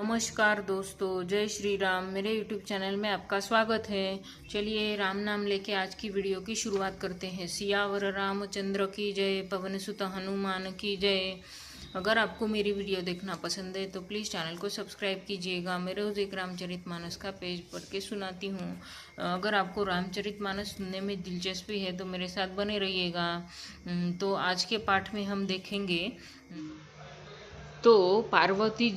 नमस्कार दोस्तों, जय श्री राम। मेरे YouTube चैनल में आपका स्वागत है। चलिए राम नाम लेके आज की वीडियो की शुरुआत करते हैं। सियावर रामचंद्र की जय, पवन सुत हनुमान की जय। अगर आपको मेरी वीडियो देखना पसंद है तो प्लीज़ चैनल को सब्सक्राइब कीजिएगा। मैं रोज़ एक रामचरितमानस का पेज पढ़ के सुनाती हूँ। अगर आपको रामचरितमानस सुनने में दिलचस्पी है तो मेरे साथ बने रहिएगा। तो आज के पाठ में हम देखेंगे तो पार्वती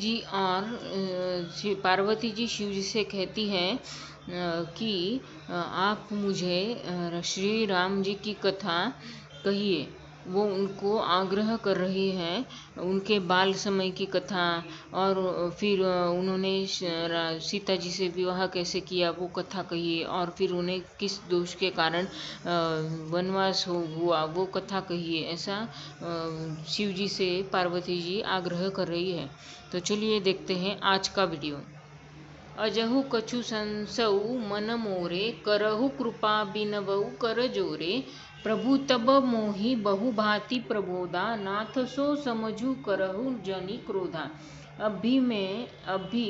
जी शिव जी से कहती हैं कि आप मुझे श्री राम जी की कथा कहिए। वो उनको आग्रह कर रही हैं, उनके बाल समय की कथा, और फिर उन्होंने सीता जी से विवाह कैसे किया वो कथा कहिए, और फिर उन्हें किस दोष के कारण वनवास हुआ वो कथा कहिए। ऐसा शिव जी से पार्वती जी आग्रह कर रही है। तो चलिए देखते हैं आज का वीडियो। अजहु कछु संसऊ मन मोरे, करहु कृपा बिनवऊ कर जोरे। प्रभु तब मोहि बहु भांति प्रबोधा, नाथ सो समझू करहु जनि क्रोधा। अभी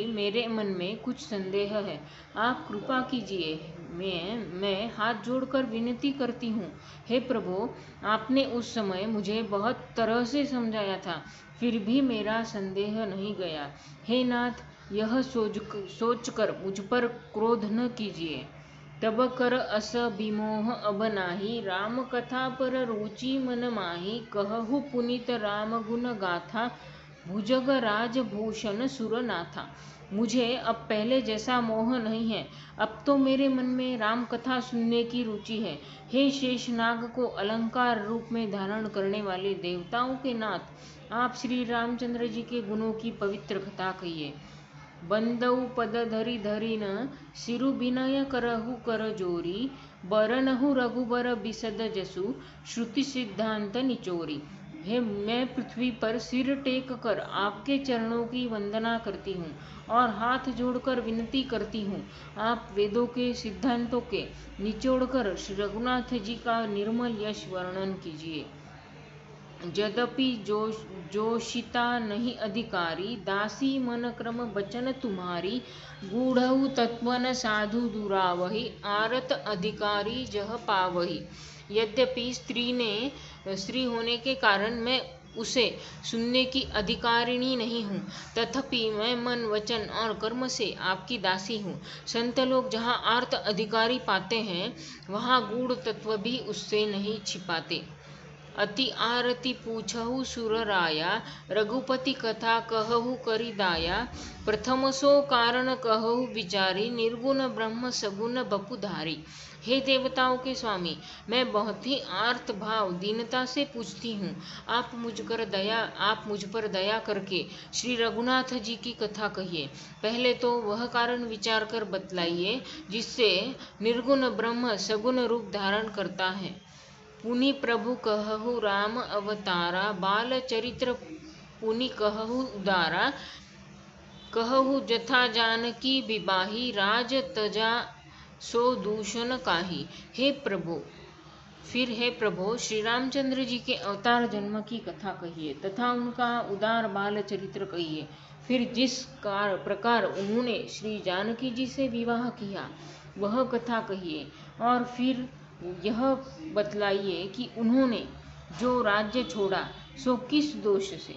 मेरे मन में कुछ संदेह है, आप कृपा कीजिए। मैं हाथ जोड़कर विनती करती हूँ। हे प्रभु, आपने उस समय मुझे बहुत तरह से समझाया था, फिर भी मेरा संदेह नहीं गया। हे नाथ, यह सोचकर मुझ पर क्रोध न कीजिए। तब कर अस विमोह अब नाही, राम कथा पर रुचि मन माही। कहु पुनीत राम गुण गाथा, भुजग राज भूषण सुरनाथा। मुझे अब पहले जैसा मोह नहीं है, अब तो मेरे मन में राम कथा सुनने की रुचि है। हे शेषनाग को अलंकार रूप में धारण करने वाले देवताओं के नाथ, आप श्री रामचंद्र जी के गुणों की पवित्र कथा कहिए। बंदऊ पद धरि धरि न, सिरु विनय करहु कर जोरी। बरनहु रघुबर बिसद जसु, श्रुति सिद्धांत निचोरी। हे, मैं पृथ्वी पर सिर टेक कर आपके चरणों की वंदना करती हूँ और हाथ जोड़कर विनती करती हूँ। आप वेदों के सिद्धांतों के निचोड़कर श्री रघुनाथ जी का निर्मल यश वर्णन कीजिए। यद्यपि जोशिता नहीं अधिकारी, दासी मन क्रम बचन तुम्हारी। गूढ़ऊ तत्वन साधु दुरावही, आरत अधिकारी जह पावही। यद्यपि स्त्री होने के कारण मैं उसे सुनने की अधिकारिणी नहीं हूँ, तथापि मैं मन वचन और कर्म से आपकी दासी हूँ। संत लोग जहाँ आर्त अधिकारी पाते हैं, वहाँ गूढ़ तत्व भी उससे नहीं छिपाते। अति आरती पूछहु सुर राया, रघुपति कथा कहहु करि दाया। प्रथम सो कारण कहहु विचारी, निर्गुण ब्रह्म सगुण बपुधारी। हे देवताओं के स्वामी, मैं बहुत ही आर्त भाव दीनता से पूछती हूँ। आप मुझ पर दया करके श्री रघुनाथ जी की कथा कहिए। पहले तो वह कारण विचार कर बतलाइए जिससे निर्गुण ब्रह्म सगुण रूप धारण करता है। पुनि प्रभु कहहु राम अवतारा, बाल चरित्र पुनि कहहु उदारा। कहहु जथा जानकी विबाही, राज तजा सो दूषण काही। हे प्रभु, श्री रामचंद्र जी के अवतार जन्म की कथा कहिए तथा उनका उदार बाल चरित्र कहिए। फिर जिस प्रकार उन्होंने श्री जानकी जी से विवाह किया वह कथा कहिए, और फिर यह बतलाइए कि उन्होंने जो राज्य छोड़ा सो किस दोष से।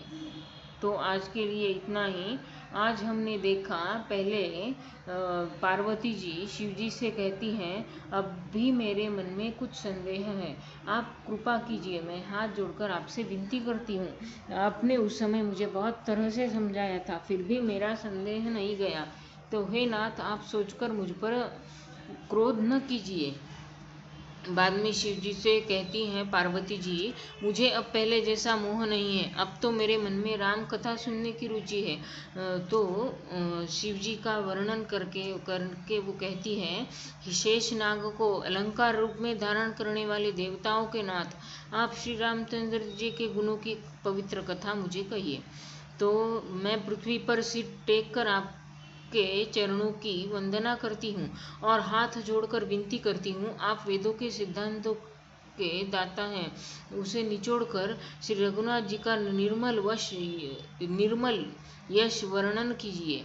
तो आज के लिए इतना ही। आज हमने देखा, पहले पार्वती जी शिव जी से कहती हैं, अब भी मेरे मन में कुछ संदेह है, आप कृपा कीजिए। मैं हाथ जोड़कर आपसे विनती करती हूँ। आपने उस समय मुझे बहुत तरह से समझाया था, फिर भी मेरा संदेह नहीं गया। तो हे नाथ, आप सोचकर मुझ पर क्रोध न कीजिए। बाद में शिव जी से कहती हैं पार्वती जी, मुझे अब पहले जैसा मोह नहीं है, अब तो मेरे मन में राम कथा सुनने की रुचि है। तो शिव जी का वर्णन करके वो कहती हैं, शेष नाग को अलंकार रूप में धारण करने वाले देवताओं के नाथ, आप श्री रामचंद्र जी के गुणों की पवित्र कथा मुझे कहिए। तो मैं पृथ्वी पर सिर टेक कर आप के चरणों की वंदना करती हूँ और हाथ जोड़कर विनती करती हूँ। आप वेदों के सिद्धांतों के दाता हैं, उसे निचोड़कर श्री रघुनाथ जी का निर्मल यश वर्णन कीजिए।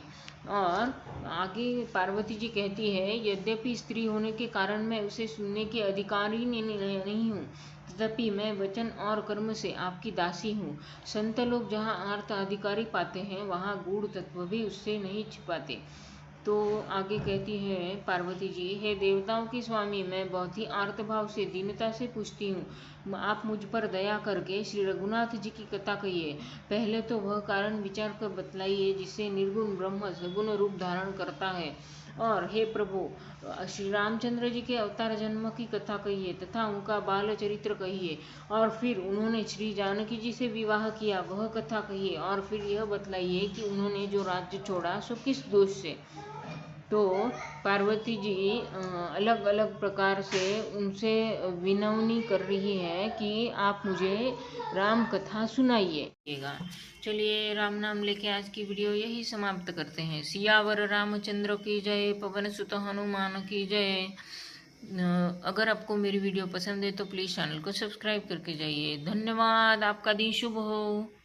और आगे पार्वती जी कहती है, यद्यपि स्त्री होने के कारण मैं उसे सुनने की अधिकारी नहीं हूँ, तथापि मैं वचन और कर्म से आपकी दासी हूँ। संत लोग जहाँ अर्थ अधिकारी पाते हैं, वहाँ गूढ़ तत्व भी उससे नहीं छिपाते। तो आगे कहती है पार्वती जी, हे देवताओं की स्वामी, मैं बहुत ही आर्तभाव से दीनता से पूछती हूँ, आप मुझ पर दया करके श्री रघुनाथ जी की कथा कहिए। पहले तो वह कारण विचार कर बतलाइए जिससे निर्गुण ब्रह्म सगुण रूप धारण करता है। और हे प्रभु, श्री रामचंद्र जी के अवतार जन्म की कथा कहिए तथा उनका बाल चरित्र कहिए। और फिर उन्होंने श्री जानकी जी से विवाह किया, वह कथा कहिए। और फिर यह बतलाइए कि उन्होंने जो राज्य छोड़ा सो किस दोष से। तो पार्वती जी अलग अलग प्रकार से उनसे विनवनी कर रही है कि आप मुझे राम कथा सुनाइएगा। चलिए, राम नाम लेके आज की वीडियो यही समाप्त करते हैं। सियावर रामचंद्र की जय, पवन सुत हनुमान की जय। अगर आपको मेरी वीडियो पसंद है तो प्लीज़ चैनल को सब्सक्राइब करके जाइए। धन्यवाद। आपका दिन शुभ हो।